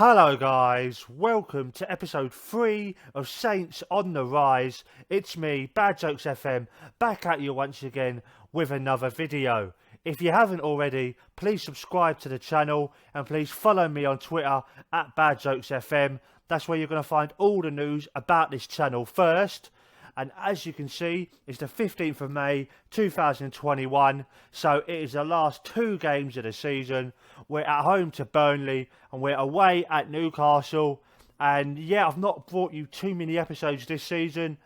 Hello guys, welcome to episode 3 of Saints on the Rise. It's me, Bad Jokes FM, back at you once again with another video. If you haven't already, please subscribe to the channel and please follow me on Twitter at Bad Jokes FM. That's where you're going to find all the news about this channel first. And as you can see, it's the 15th of May 2021, so it is the last 2 games of the season. We're at home to Burnley and we're away at Newcastle. And yeah, I've not brought you too many episodes this season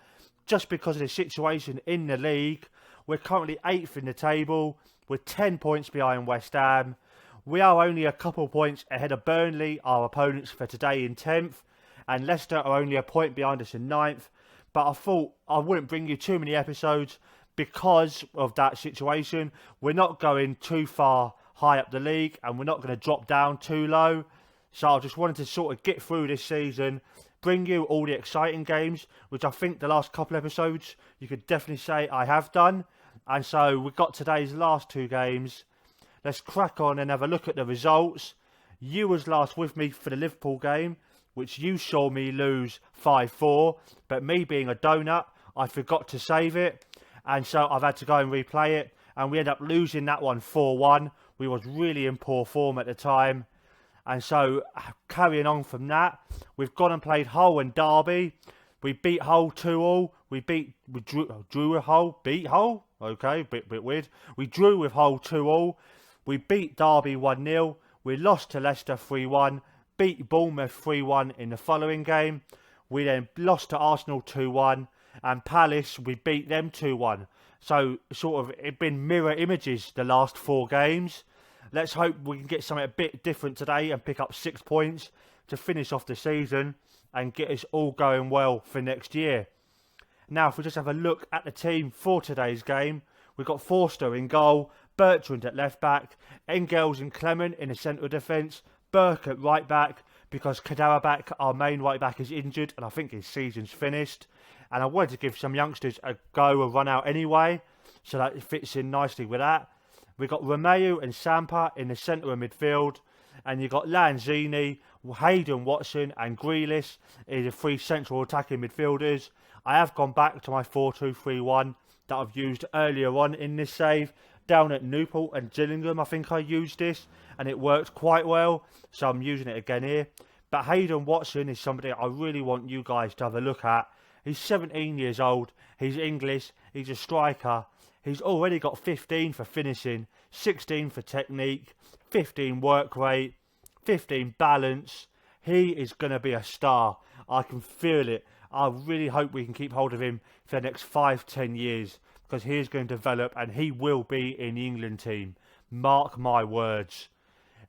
just because of the situation in the league. We're currently 8th in the table. We're 10 points behind West Ham. We are only a couple points ahead of Burnley, our opponents for today, in 10th. And Leicester are only a point behind us in 9th. But I thought I wouldn't bring you too many episodes because of that situation. We're not going too far high up the league and we're not going to drop down too low. So I just wanted to sort of get through this season, bring you all the exciting games, which I think the last couple episodes you could definitely say I have done. And so we've got today's last 2 games. Let's crack on and have a look at the results. You was last with me for the Liverpool game, which you saw me lose 5-4, but me being a donut, I forgot to save it, and so I've had to go and replay it, and we ended up losing that one 4-1. We was really in poor form at the time, and so carrying on from that, we've gone and played Hull and Derby. We beat Hull 2-2. We drew with Hull, beat Hull. Okay, bit weird. We drew with Hull 2-2. We beat Derby 1-0. We lost to Leicester 3-1. Beat Bournemouth 3-1 in the following game. We then lost to Arsenal 2-1, and Palace, we beat them 2-1. So sort of it's been mirror images the last 4 games. Let's hope we can get something a bit different today and pick up 6 points to finish off the season and get us all going well for next year. Now, if we just have a look at the team for today's game, we've got Forster in goal, Bertrand at left back, Engels and Clement in the centre of defence, Burke at right back, because Kadarabak, our main right back, is injured and I think his season's finished. And I wanted to give some youngsters a go, a run out anyway, so that it fits in nicely with that. We've got Romeu and Sampa in the centre of midfield, and you've got Lanzini, Hayden Watson and Grealish in the 3 central attacking midfielders. I have gone back to my 4-2-3-1 that I've used earlier on in this save. Down at Newport and Gillingham, I think I used this, and it worked quite well, so I'm using it again here. But Hayden Watson is somebody I really want you guys to have a look at. He's 17 years old, he's English, he's a striker, he's already got 15 for finishing, 16 for technique, 15 work rate, 15 balance. He is going to be a star, I can feel it. I really hope we can keep hold of him for the next 5-10 years. Because he is going to develop and he will be in the England team. Mark my words.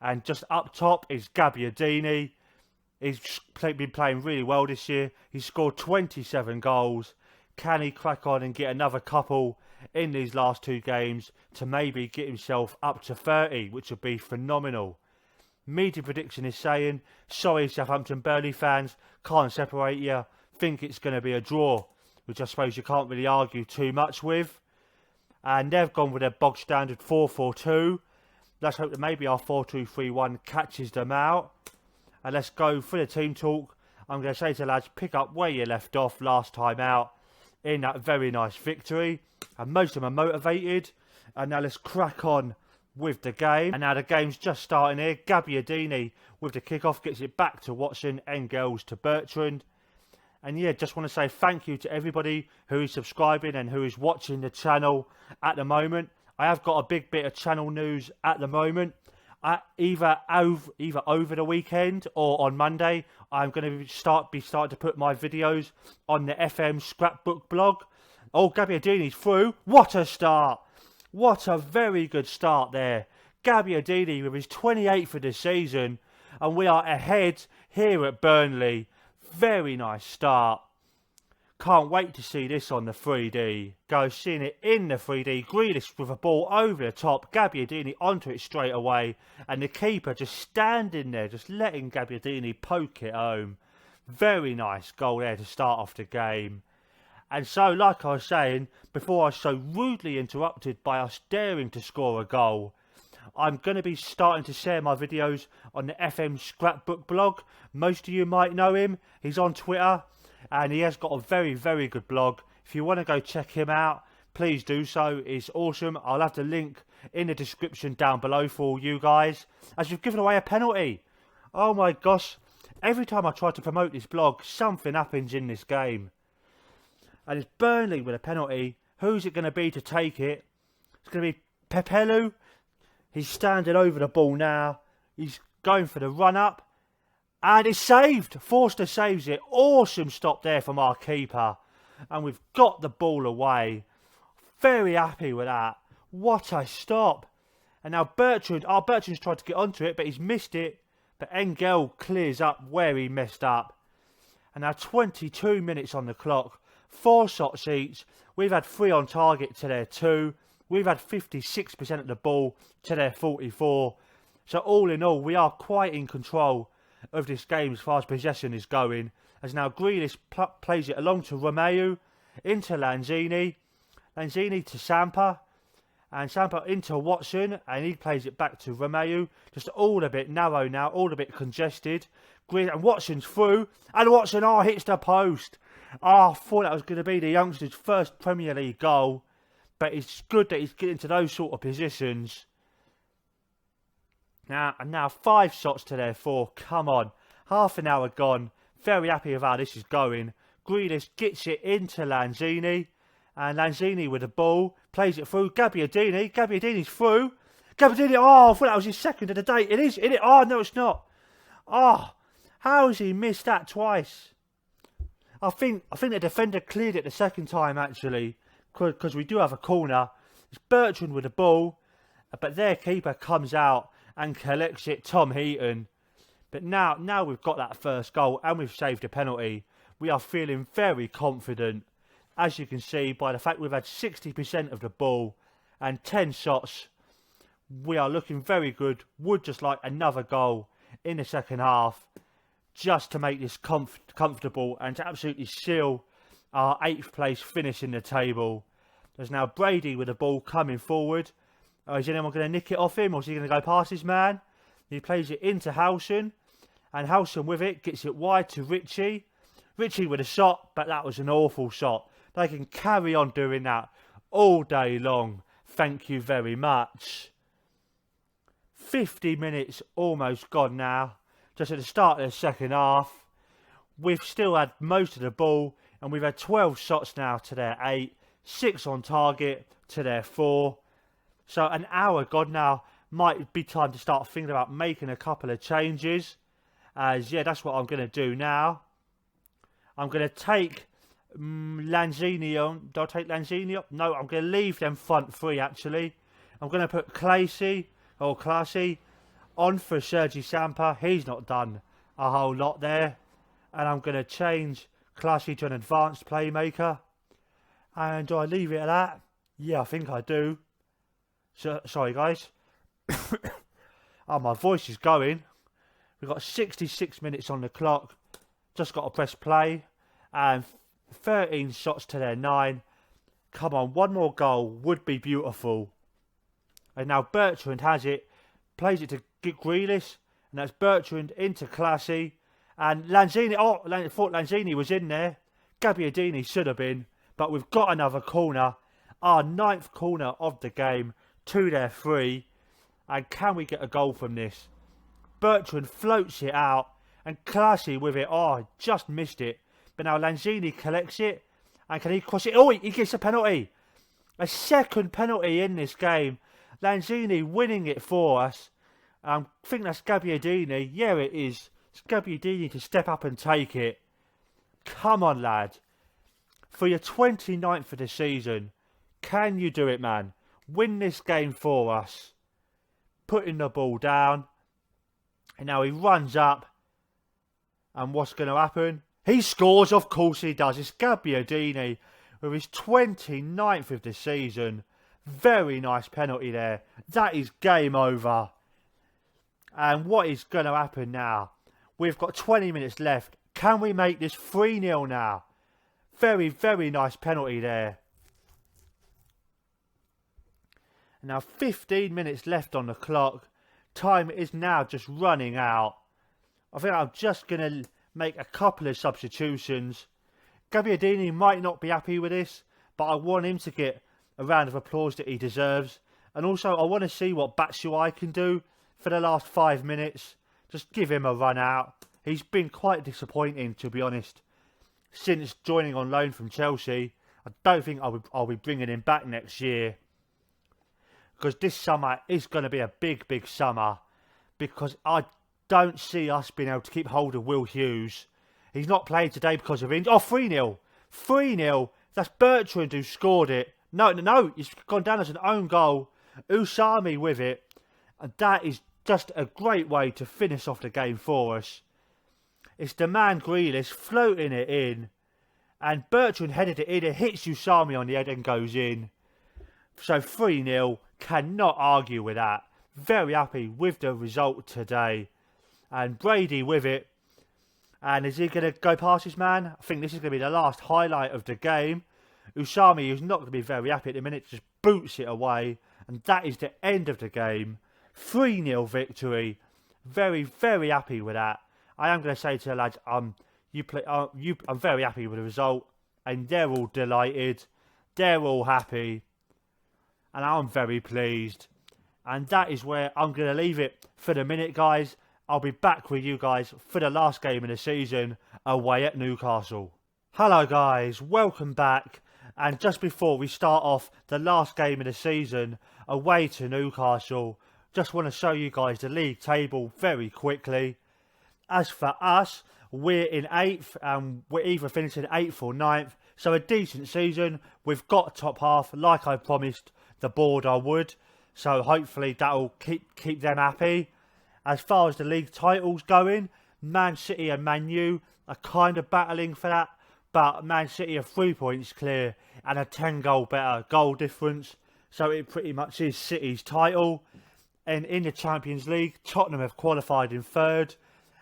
And just up top is Gabbiadini. He's been playing really well this year. He's scored 27 goals. Can he crack on and get another couple in these last 2 games to maybe get himself up to 30, which would be phenomenal. Media prediction is saying, sorry Southampton Burnley fans, can't separate you. Think it's going to be a draw, which I suppose you can't really argue too much with. And they've gone with their bog standard 4-4-2. Let's hope that maybe our 4-2-3-1 catches them out. And let's go for the team talk. I'm going to say to the lads, pick up where you left off last time out in that very nice victory. And most of them are motivated. And now let's crack on with the game. And now the game's just starting here. Gabbiadini with the kickoff gets it back to Watson, Engels to Bertrand. And yeah, just want to say thank you to everybody who is subscribing and who is watching the channel at the moment. I have got a big bit of channel news at the moment. Either over the weekend or on Monday, I'm going to start to put my videos on the FM Scrapbook blog. Oh, Gabbiadini's through. What a start. What a very good start there. Gabbiadini with his 28th of the season. And we are ahead here at Burnley. Very nice start. Can't wait to see this on the 3D. Go seeing it in the 3D. Grealish with a ball over the top. Gabbiadini onto it straight away. And the keeper just standing there, just letting Gabbiadini poke it home. Very nice goal there to start off the game. And so, like I was saying, before I was so rudely interrupted by us daring to score a goal, I'm going to be starting to share my videos on the FM Scrapbook blog. Most of you might know him. He's on Twitter and he has got a very, very good blog. If you want to go check him out, please do so. It's awesome. I'll have the link in the description down below for all you guys. As you've given away a penalty. Oh my gosh. Every time I try to promote this blog, something happens in this game. And it's Burnley with a penalty. Who's it going to be to take it? It's going to be Pepelu. He's standing over the ball now. He's going for the run-up. And it's saved. Forster saves it. Awesome stop there from our keeper. And we've got the ball away. Very happy with that. What a stop. And now Bertrand. Bertrand's tried to get onto it, but he's missed it. But Engel clears up where he messed up. And now 22 minutes on the clock. 4 shots each. We've had 3 on target to their 2. We've had 56% of the ball to their 44. So all in all, we are quite in control of this game as far as possession is going. As now Grealish plays it along to Romeu. Into Lanzini. Lanzini to Sampa. And Sampa into Watson, and he plays it back to Romeu. Just all a bit narrow now, all a bit congested. And Watson's through, and Watson hits the post. I thought that was going to be the youngster's first Premier League goal. But it's good that he's getting to those sort of positions. Now 5 shots to their 4. Come on. Half an hour gone. Very happy with how this is going. Grealish gets it into Lanzini. And Lanzini with the ball, plays it through. Gabbiadini. Gabbiadini's through. Gabbiadini, I thought that was his second of the day. It is, isn't it? Oh, no, it's not. Oh, how has he missed that twice? I think the defender cleared it the second time, actually, because we do have a corner. It's Bertrand with the ball, but their keeper comes out and collects it, Tom Heaton. But now we've got that first goal and we've saved a penalty. We are feeling very confident. As you can see, by the fact we've had 60% of the ball and 10 shots, we are looking very good. Would just like another goal in the second half, just to make this comfortable and to absolutely seal our 8th place finish in the table. There's now Brady with the ball coming forward. Is anyone going to nick it off him, or is he going to go past his man? He plays it into Howson, and Howson with it gets it wide to Ritchie. Ritchie with a shot, but that was an awful shot. They can carry on doing that all day long. Thank you very much. 50 minutes almost gone now. Just at the start of the second half. We've still had most of the ball. And we've had 12 shots now to their 8. 6 on target to their 4. So an hour gone now. Might be time to start thinking about making a couple of changes. As yeah, that's what I'm going to do now. I'm going to take Lanzini on. Do I take Lanzini up? No, I'm going to leave them front 3 actually. I'm going to put Classy on for Sergi Sampa. He's not done a whole lot there. And I'm going to change Classy to an advanced playmaker. And do I leave it at that? Yeah, I think I do. So, sorry guys. Oh, my voice is going. We've got 66 minutes on the clock. Just got to press play. And 13 shots to their 9. Come on, one more goal would be beautiful. And now Bertrand has it. Plays it to Grealish. And that's Bertrand into Classy. And Lanzini, I thought Lanzini was in there. Gabbiadini should have been. But we've got another corner. Our 9th corner of the game. To their 3. And can we get a goal from this? Bertrand floats it out. And Classy with it. Oh, just missed it. But now Lanzini collects it. And can he cross it? Oh, he gets a penalty. A second penalty in this game. Lanzini winning it for us. I think that's Gabbiadini. Yeah, it is. It's Gabbiadini to step up and take it. Come on, lad. For your 29th of the season. Can you do it, man? Win this game for us. Putting the ball down. And now he runs up. And what's going to happen? He scores, of course he does. It's Gabbiadini with his 29th of the season. Very nice penalty there. That is game over. And what is going to happen now? We've got 20 minutes left. Can we make this 3-0 now? Very, very nice penalty there. Now 15 minutes left on the clock. Time is now just running out. I think I'm just going to make a couple of substitutions. Gabbiadini might not be happy with this, but I want him to get a round of applause that he deserves. And also I want to see what Batshuayi can do for the last 5 minutes. Just give him a run out. He's been quite disappointing, to be honest, since joining on loan from Chelsea. I don't think I'll be bringing him back next year, because this summer is going to be a big summer, because I don't see us being able to keep hold of Will Hughes. He's not playing today because of injury. Oh, 3-0. 3-0. That's Bertrand who scored it. No, it's gone down as an own goal. Usami with it. And that is just a great way to finish off the game for us. It's the man Grealish floating it in. And Bertrand headed it in. It hits Usami on the head and goes in. So 3-0. Cannot argue with that. Very happy with the result today. And Brady with it. And is he going to go past his man? I think this is going to be the last highlight of the game. Usami, who's not going to be very happy at the minute, just boots it away. And that is the end of the game. 3-0 victory. Very happy with that. I am going to say to the lads, I'm very happy with the result. And they're all delighted. They're all happy. And I'm very pleased. And that is where I'm going to leave it for the minute, guys. I'll be back with you guys for the last game of the season, away at Newcastle. Hello guys, welcome back. And just before we start off the last game of the season, away to Newcastle, just want to show you guys the league table very quickly. As for us, we're in 8th and we're either finishing 8th or 9th. So a decent season. We've got top half, like I promised the board I would. So hopefully that'll keep them happy. As far as the league titles going, Man City and Man U are kind of battling for that. But Man City are 3 points clear and a 10 goal better goal difference. So it pretty much is City's title. And in the Champions League, Tottenham have qualified in 3rd.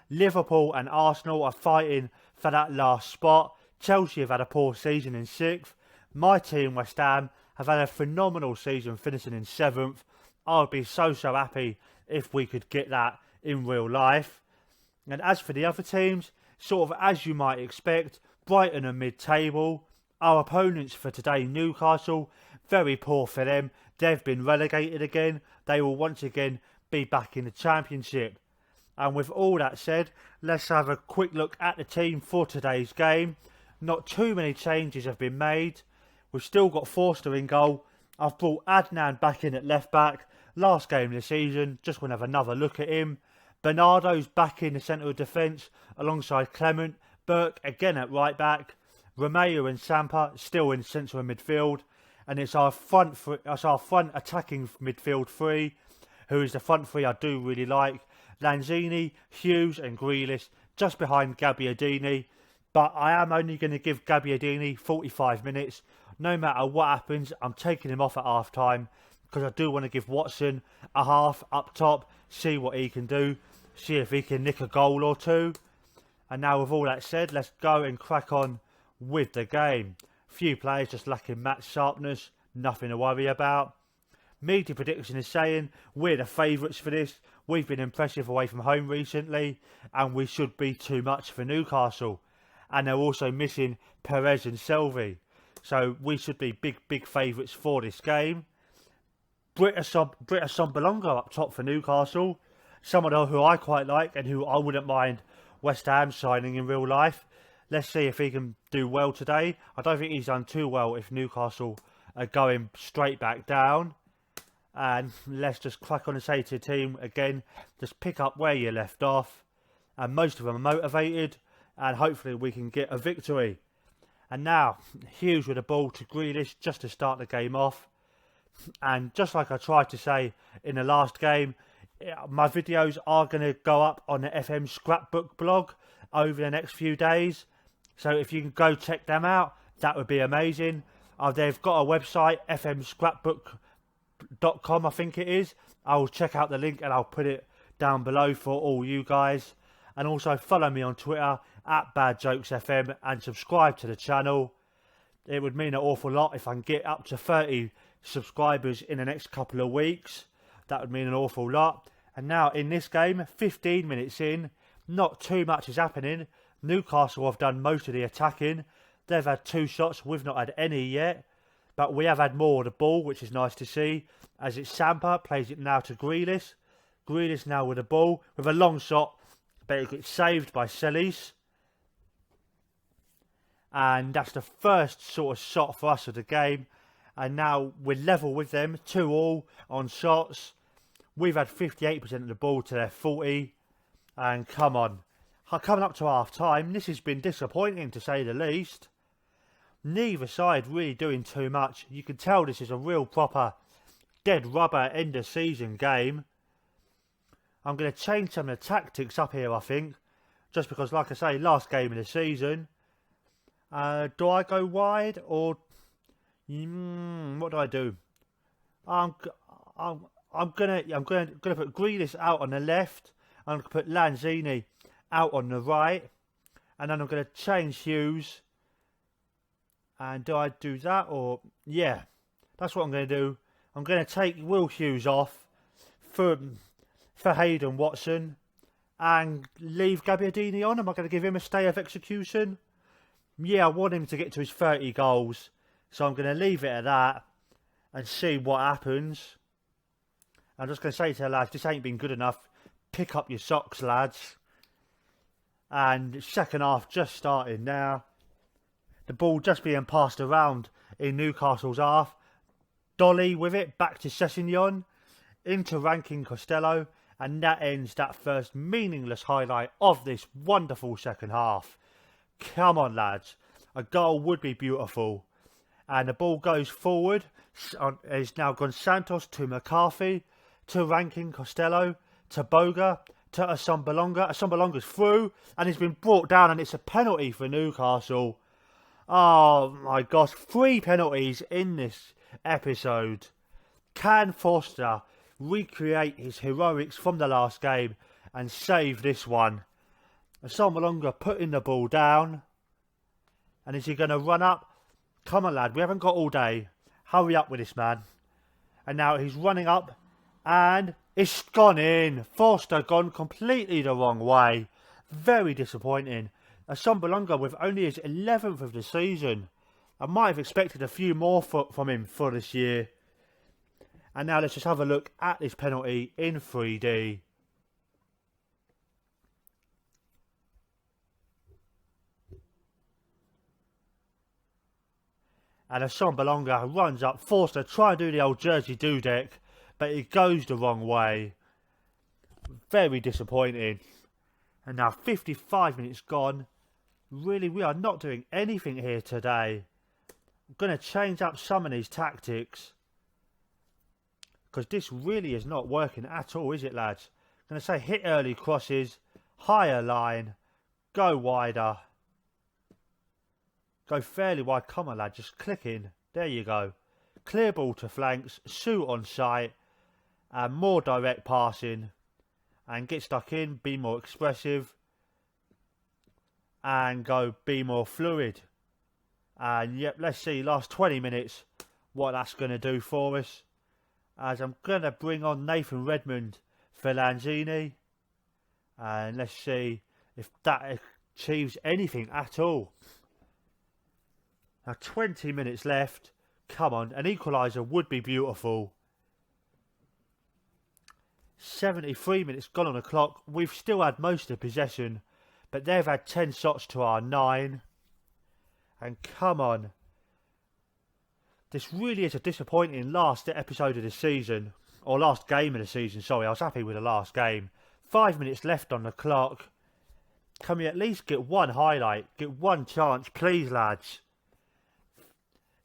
Liverpool and Arsenal are fighting for that last spot. Chelsea have had a poor season in 6th. My team, West Ham, have had a phenomenal season finishing in 7th. I would be so happy if we could get that in real life. And as for the other teams, sort of as you might expect, Brighton are mid-table. Our opponents for today, Newcastle, very poor for them. They've been relegated again. They will once again be back in the Championship. And with all that said, let's have a quick look at the team for today's game. Not too many changes have been made. We've still got Forster in goal. I've brought Adnan back in at left back. Last game of the season, just want to have another look at him. Bernardo's back in the centre of defence alongside Clement. Burke again at right back. Romeo and Sampa still in central midfield. And it's our front attacking midfield three, who is the front three I do really like. Lanzini, Hughes and Grealish just behind Gabbiadini. But I am only going to give Gabbiadini 45 minutes. No matter what happens, I'm taking him off at half time. Because I do want to give Watson a half up top, see what he can do, see if he can nick a goal or two. And now with all that said, let's go and crack on with the game. Few players just lacking match sharpness, nothing to worry about. Media prediction is saying we're the favourites for this. We've been impressive away from home recently, and we should be too much for Newcastle. And they're also missing Perez and Selvey. So we should be big favourites for this game. Britta Sombalonga up top for Newcastle. Someone who I quite like and who I wouldn't mind West Ham signing in real life. Let's see if he can do well today. I don't think he's done too well if Newcastle are going straight back down. And let's just crack on and say to the team again, just pick up where you left off. And most of them are motivated. And hopefully we can get a victory. And now, Hughes with a ball to Grealish just to start the game off. And just like I tried to say in the last game, my videos are going to go up on the FM Scrapbook blog over the next few days. So if you can go check them out, that would be amazing. They've got a website, fmscrapbook.com, I think it is. I will check out the link and I'll put it down below for all you guys. And also follow me on Twitter at BadJokesFM and subscribe to the channel. It would mean an awful lot if I can get up to 30 subscribers in the next couple of weeks. That would mean an awful lot. And now in this game, 15 minutes in, not too much is happening. Newcastle have done most of the attacking. They've had 2 shots, we've not had any yet. But we have had more of the ball, which is nice to see. As it's Sampa, plays it now to Grealish. Grealish now with the ball, with a long shot, but it gets saved by Celis. And that's the first sort of shot for us of the game. And now we're level with them, 2-2 on shots. We've had 58% of the ball to their 40. And come on, coming up to half time, this has been disappointing to say the least. Neither side really doing too much. You can tell this is a real proper dead rubber end of season game. I'm going to change some of the tactics up here, I think. Just because, like I say, last game of the season. Do I go wide or what do I do? I'm gonna put Grealish out on the left. I'm gonna put Lanzini out on the right, and then I'm gonna change Hughes. And do I do that or yeah? That's what I'm gonna do. I'm gonna take Will Hughes off for Hayden Watson and leave Gabbiadini on. Am I gonna give him a stay of execution? Yeah, I want him to get to his 30 goals. So I'm going to leave it at that and see what happens. I'm just going to say to the lads, this ain't been good enough. Pick up your socks, lads. And second half just starting now. The ball just being passed around in Newcastle's half. Dolly with it, back to Sessegnon. Into Rankin Costello. And that ends that first meaningless highlight of this wonderful second half. Come on, lads. A goal would be beautiful. And the ball goes forward. It's now gone Santos to McCarthy, to Rankin Costello, to Boga, to Assombalonga. Assombalonga's through, and he's been brought down, and it's a penalty for Newcastle. Oh my gosh, 3 penalties in this episode. Can Foster recreate his heroics from the last game and save this one? Assombalonga putting the ball down. And is he going to run up? Come on, lad. We haven't got all day. Hurry up with this, man. And now he's running up. And it's gone in. Foster gone completely the wrong way. Very disappointing. Assombalonga with only his 11th of the season. I might have expected a few more from him for this year. And now let's just have a look at this penalty in 3D. And Assombalonga runs up, forced to try and do the old Jersey Dudek, but it goes the wrong way. Very disappointing. And now 55 minutes gone. Really, we are not doing anything here today. I'm going to change up some of these tactics. Because this really is not working at all, is it, lads? I'm going to say hit early crosses, higher line, go wider. Go fairly wide. Come on, lad. Just click in. There you go. Clear ball to flanks. Shoot on sight. And more direct passing. And get stuck in. Be more expressive. And go be more fluid. And yep, let's see. Last 20 minutes. What that's going to do for us. As I'm going to bring on Nathan Redmond for Lanzini. And let's see if that achieves anything at all. Now 20 minutes left. Come on, an equaliser would be beautiful. 73 minutes gone on the clock. We've still had most of possession, but they've had 10 shots to our 9. And come on. This really is a disappointing last episode of the season. Or last game of the season, sorry. I was happy with the last game. 5 minutes left on the clock. Can we at least get one highlight? Get one chance, please, lads.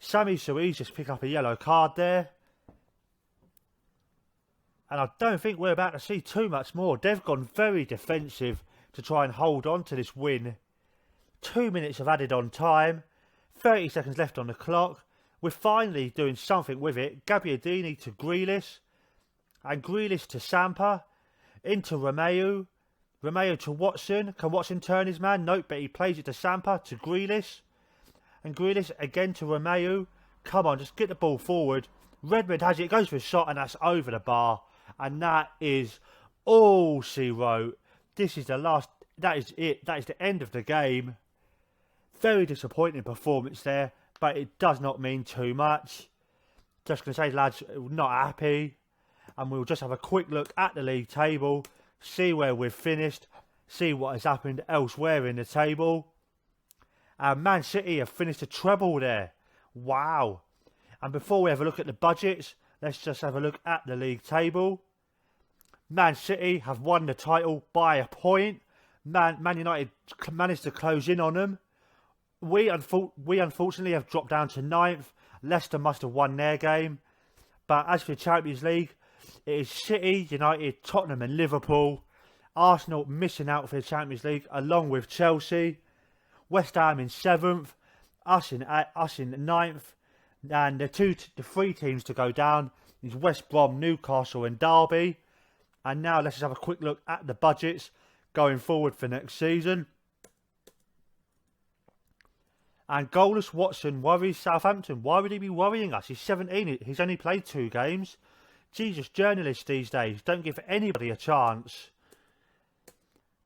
Sammy Suarez just pick up a yellow card there. And I don't think we're about to see too much more. They've gone very defensive to try and hold on to this win. 2 minutes of added on time. 30 seconds left on the clock. We're finally doing something with it. Gabbiadini to Grealish. And Grealish to Sampa. Into Romeu. Romeu to Watson. Can Watson turn his man? Nope, but he plays it to Sampa to Grealish. And Grealish again to Romeu. Come on, just get the ball forward. Redmond has it, goes for a shot, and that's over the bar. And that is all she wrote. This is the last, that is it. That is the end of the game. Very disappointing performance there, but it does not mean too much. Just going to say, lads, not happy. And we'll just have a quick look at the league table, see where we've finished, see what has happened elsewhere in the table. And Man City have finished a treble there. Wow. And before we have a look at the budgets, let's just have a look at the league table. Man City have won the title by a point. Man United managed to close in on them. We unfortunately have dropped down to 9th. Leicester must have won their game. But as for the Champions League, it is City, United, Tottenham and Liverpool. Arsenal missing out for the Champions League along with Chelsea. West Ham in 7th. Us in 9th. And the three teams to go down is West Brom, Newcastle and Derby. And now let's just have a quick look at the budgets going forward for next season. And goalless Watson worries Southampton. Why would he be worrying us? He's 17. He's only played 2 games. Jesus, journalists these days don't give anybody a chance.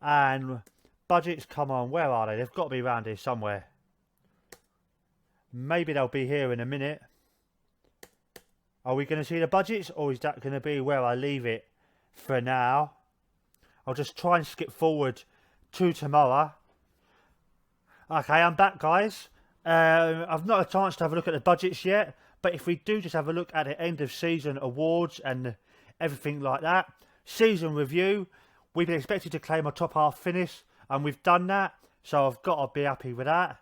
And budgets, come on, where are they? They've got to be around here somewhere. Maybe they'll be here in a minute. Are we going to see the budgets, or is that going to be where I leave it for now? I'll just try and skip forward to tomorrow. Okay, I'm back, guys. I've not had a chance to have a look at the budgets yet, but if we do just have a look at the end of season awards and everything like that. Season review, we've been expected to claim a top half finish, and we've done that, so I've got to be happy with that.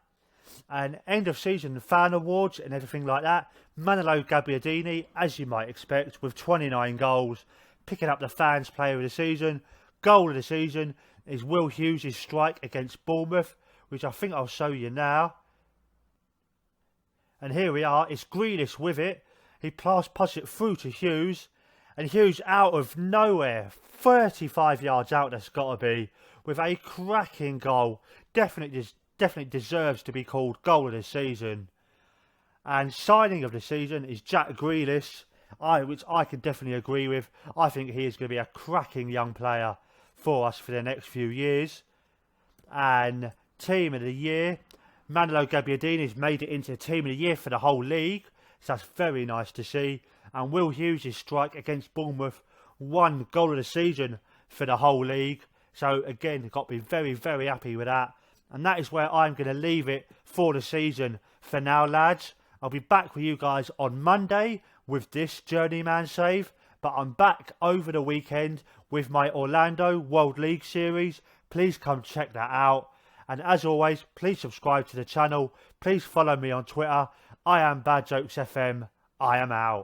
And end of season fan awards and everything like that. Manolo Gabbiadini, as you might expect, with 29 goals, picking up the fans player of the season. Goal of the season is Will Hughes' strike against Bournemouth, which I think I'll show you now. And here we are, it's Grealish with it. He passes it through to Hughes, and Hughes out of nowhere, 35 yards out that's got to be, with a cracking goal. Definitely deserves to be called goal of the season. And signing of the season is Jack Grealish, which I can definitely agree with. I think he is going to be a cracking young player for us for the next few years. And team of the year, Manolo Gabbiadini's made it into team of the year for the whole league, so that's very nice to see. And Will Hughes' strike against Bournemouth, 1 goal of the season for the whole league. So again, got to be very, very happy with that. And that is where I'm going to leave it for the season for now, lads. I'll be back with you guys on Monday with this Journeyman save. But I'm back over the weekend with my Orlando World League series. Please come check that out. And as always, please subscribe to the channel. Please follow me on Twitter. I am Bad Jokes FM. I am out.